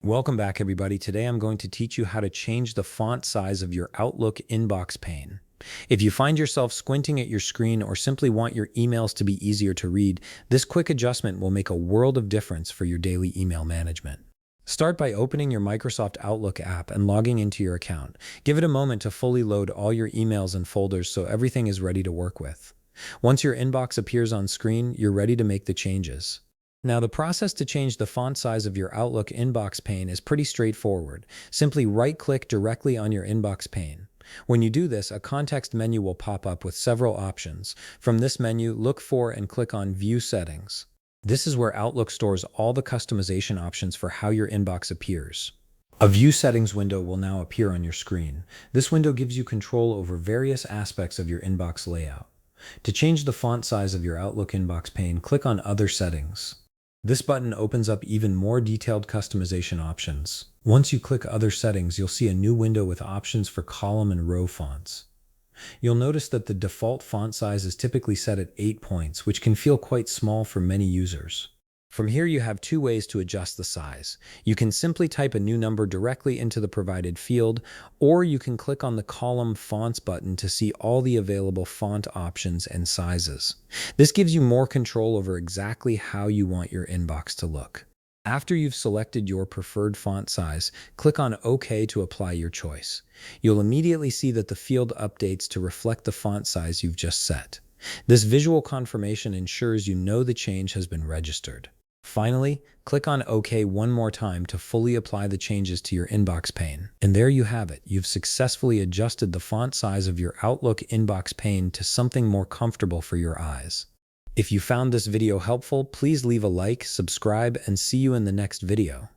Welcome back, everybody. Today I'm going to teach you how to change the font size of your Outlook inbox pane. If you find yourself squinting at your screen or simply want your emails to be easier to read, this quick adjustment will make a world of difference for your daily email management. Start by opening your Microsoft Outlook app and logging into your account. Give it a moment to fully load all your emails and folders so everything is ready to work with. Once your inbox appears on screen, you're ready to make the changes. Now, the process to change the font size of your Outlook inbox pane is pretty straightforward. Simply right-click directly on your inbox pane. When you do this, a context menu will pop up with several options. From this menu, look for and click on View Settings. This is where Outlook stores all the customization options for how your inbox appears. A View Settings window will now appear on your screen. This window gives you control over various aspects of your inbox layout. To change the font size of your Outlook inbox pane, click on Other Settings. This button opens up even more detailed customization options. Once you click Other Settings, you'll see a new window with options for column and row fonts. You'll notice that the default font size is typically set at 8 points, which can feel quite small for many users. From here, you have two ways to adjust the size. You can simply type a new number directly into the provided field, or you can click on the Column Fonts button to see all the available font options and sizes. This gives you more control over exactly how you want your inbox to look. After you've selected your preferred font size, click on OK to apply your choice. You'll immediately see that the field updates to reflect the font size you've just set. This visual confirmation ensures you know the change has been registered. Finally, click on OK one more time to fully apply the changes to your inbox pane. And there you have it. You've successfully adjusted the font size of your Outlook inbox pane to something more comfortable for your eyes. If you found this video helpful, please leave a like, subscribe, and see you in the next video.